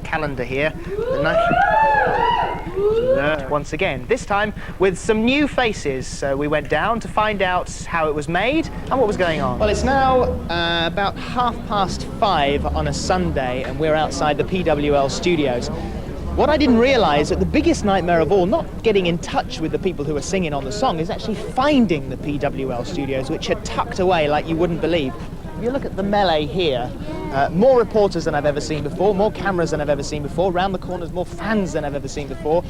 calendar here. Once again, this time with some new faces. So we went down to find out how it was made and what was going on. Well, it's now about 5:30 on a Sunday, and we're outside the PWL studios. What I didn't realise, that the biggest nightmare of all, not getting in touch with the people who are singing on the song, is actually finding the PWL studios, which are tucked away like you wouldn't believe. If you look at the melee here, more reporters than I've ever seen before, more cameras than I've ever seen before, round the corners more fans than I've ever seen before.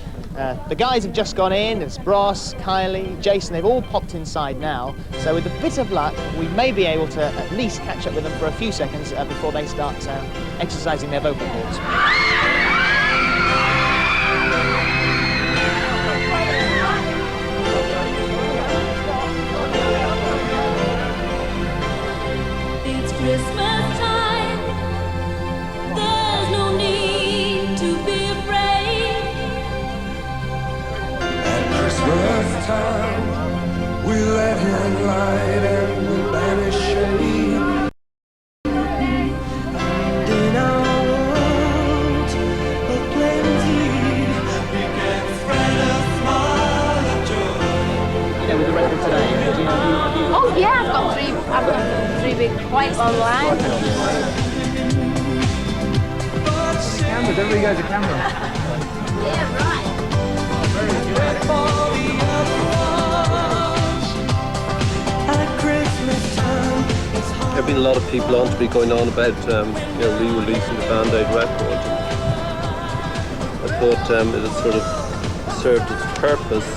The guys have just gone in, it's Bros, Kylie, Jason, they've all popped inside now. So with a bit of luck, we may be able to at least catch up with them for a few seconds before they start exercising their vocal cords. Christmas time, there's no need to be afraid. At Christmas time, we let him light and we banish shade. In our world of plenty, we can spread a smile of joy. You know, with the record today, do you know, Oh yeah, I've got three big points online. Cameras, everybody goes to camera. Yeah, right. There have been a lot of people on to be going on about re-releasing the Band-Aid record. I thought it had sort of served its purpose.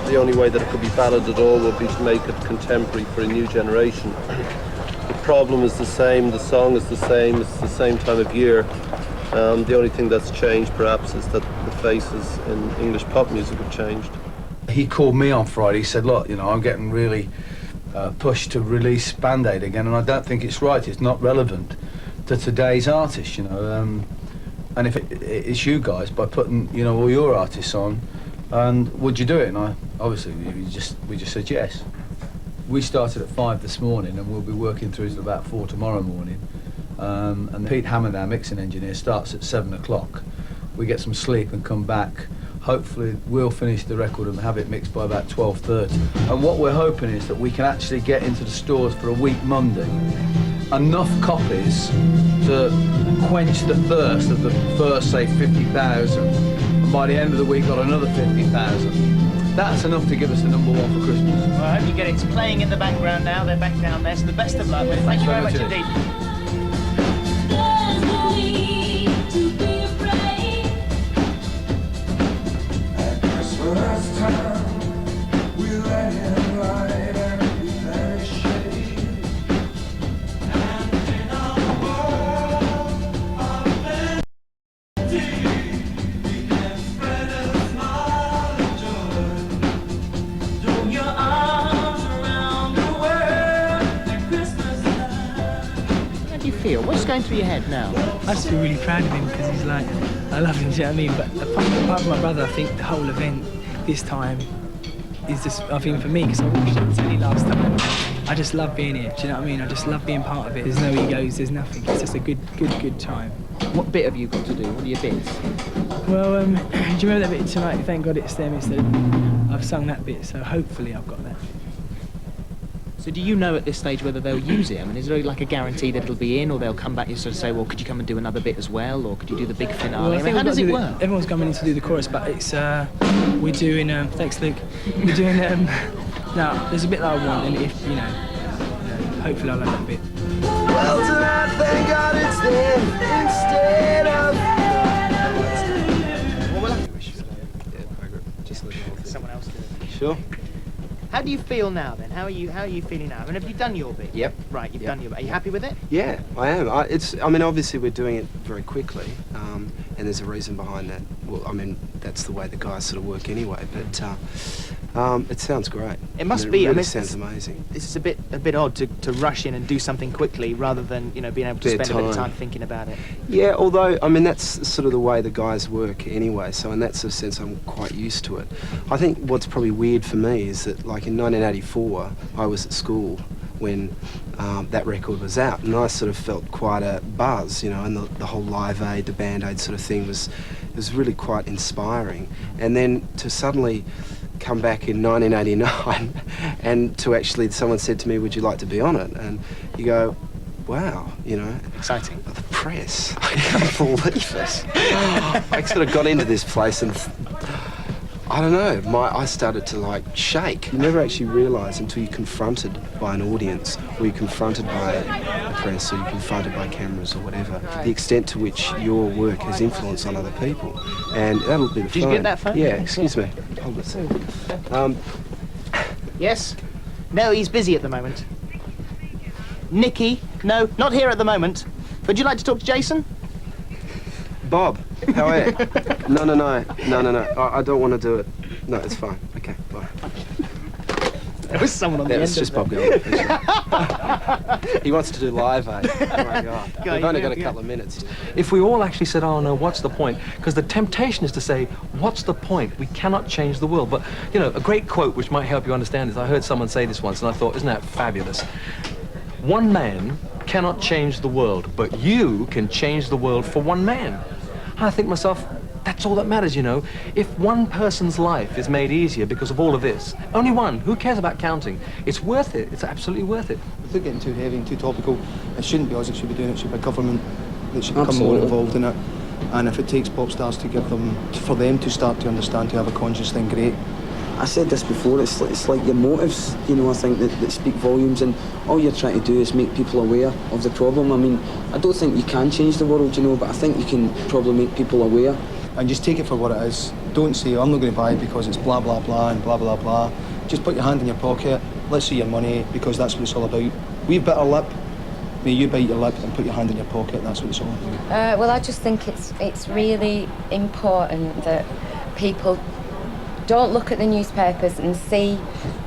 The only way that it could be valid at all would be to make it contemporary for a new generation. The problem is the same, the song is the same, it's the same time of year. The only thing that's changed perhaps is that the faces in English pop music have changed. He called me on Friday, he said, look, you know, I'm getting really pushed to release Band-Aid again, and I don't think it's right, it's not relevant to today's artists, you know. And if it's you guys, by putting, you know, all your artists on, and would you do it? And we just said yes. We started at 5 this morning, and we'll be working through till about 4 tomorrow morning. And Pete Hammond, our mixing engineer, starts at 7 o'clock. We get some sleep and come back. Hopefully we'll finish the record and have it mixed by about 12:30. And what we're hoping is that we can actually get into the stores for a week Monday enough copies to quench the thirst of the first, say, 50,000. And by the end of the week, got another 50,000. That's enough to give us the #1 for Christmas. Well, I hope you get it. It's playing in the background now. They're back down there, so the best of luck with it. Thank you very much indeed. There's no need to be afraid. At Christmas time, we let him light and we banish shade. And in our world of plenty, we can spread a smile of joy. Throw your arms around the world at Christmas time. How do you feel? What's going through your head now? I just feel really proud of him because he's like, I love him, do you know what I mean? But apart from my brother, I think the whole event this time is just, I think for me, because I watched it only last time, I just love being here, do you know what I mean? I just love being part of it. There's no egos, there's nothing. It's just a good time. What bit have you got to do? What are your bits? Well, do you remember that bit tonight? Thank God it's them instead of... I've sung that bit, so hopefully I've got that. So do you know at this stage whether they'll use it? I mean, is there like a guarantee that it'll be in, or they'll come back and sort of say, well, could you come and do another bit as well, or could you do the big finale? Well, I mean, how does it work? Everyone's coming in to do the chorus, but it's we're doing. Thanks, Luke. We're doing. No, there's a bit that I want, and if you know, hopefully I'll have that bit. Well, tonight, thank God it's them instead of... Well, we'll have to wish just someone else do it. Sure. How do you feel now then? How are you feeling now? I mean, have you done your bit? Yep. Right, you've done your bit. Are you happy with it? Yeah, I am. I mean, obviously we're doing it very quickly, and there's a reason behind that. Well, I mean, that's the way the guys sort of work anyway. But it sounds great. It must I mean, be. It really I mean, sounds amazing. This is a bit odd to rush in and do something quickly rather than being able to spend a bit of time thinking about it. Yeah, although I mean that's sort of the way the guys work anyway. So in that sort of sense, I'm quite used to it. I think what's probably weird for me is that, like in 1984, I was at school when that record was out, and I sort of felt quite a buzz, you know, and the whole Live Aid, the Band Aid sort of thing was really quite inspiring. And then to suddenly come back in 1989 and to actually, someone said to me, would you like to be on it? And you go, wow, you know. Exciting. The press, I can't believe it. I sort of got into this place and I don't know, I started to like shake. You never actually realise until you're confronted by an audience, or you're confronted by the press, or you're confronted by cameras or whatever, the extent to which your work has influence on other people. And that'll be the phone. Did you get that phone? Yeah, excuse me. Hold it. Yes? No, he's busy at the moment. Nikki? No, not here at the moment. Would you like to talk to Jason? Bob, how are you? No. I don't want to do it. No, it's fine. Okay, bye. There was someone on the That end was just of Bob Gelman. He wants to do Live Aid. Oh my God. We've only got a couple of minutes. If we all actually said, oh no, what's the point? Because the temptation is to say, what's the point? We cannot change the world. But, you know, a great quote which might help you understand is, I heard someone say this once and I thought, isn't that fabulous? One man cannot change the world, but you can change the world for one man. I think to myself, that's all that matters, you know. If one person's life is made easier because of all of this, only one, who cares about counting? It's worth it. It's absolutely worth it. Without getting too heavy and too topical, it shouldn't be us that should be doing it. It should be government that should become more involved in it. And if it takes pop stars to give them, for them to start to understand, to have a conscious thing, great. I said this before, it's like your motives, you know, I think that speak volumes, and all you're trying to do is make people aware of the problem. I mean, I don't think you can change the world, you know, but I think you can probably make people aware. And just take it for what it is. Don't say, I'm not going to buy it because it's blah, blah, blah, and blah, blah, blah. Just put your hand in your pocket, let's see your money, because that's what it's all about. We've bit our lip, may you bite your lip and put your hand in your pocket, that's what it's all about. Well, I just think it's really important that people don't look at the newspapers and see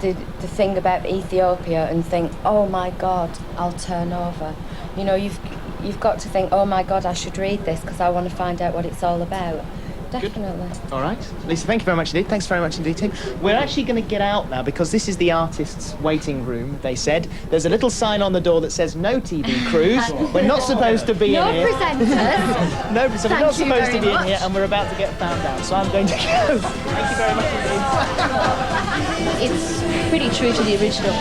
the thing about Ethiopia and think, oh my God, I'll turn over. You know, you've got to think, oh my God, I should read this because I want to find out what it's all about. Definitely. Good. All right. Lisa, thank you very much indeed. Thanks very much indeed, Tim. We're actually going to get out now because this is the artists' waiting room, they said. There's a little sign on the door that says no TV crews. We're not supposed to be in here. Presenters. No, so we're not supposed to be in here and we're about to get found out. So I'm going to go. Thank you very much indeed. It's pretty true to the original,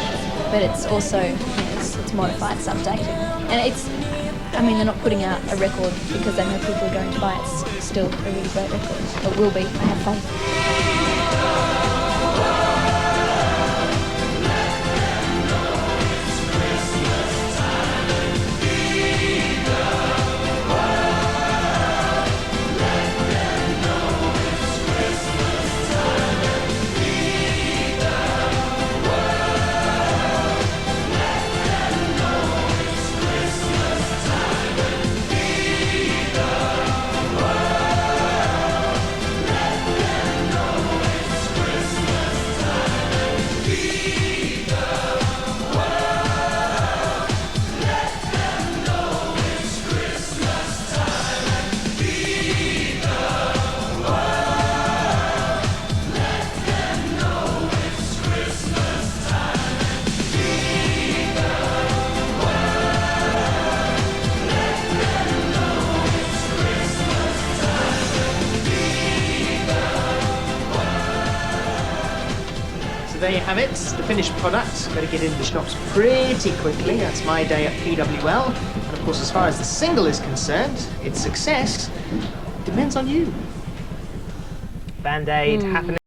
but it's also, you know, it's modified, it's updated. And it's, I mean, they're not putting out a record because they know people are going to buy it. It's still a really great record. It will be, I have faith. There you have it, the finished product. Better get into the shops pretty quickly. That's my day at PWL. And of course, as far as the single is concerned, its success depends on you. Band Aid happening.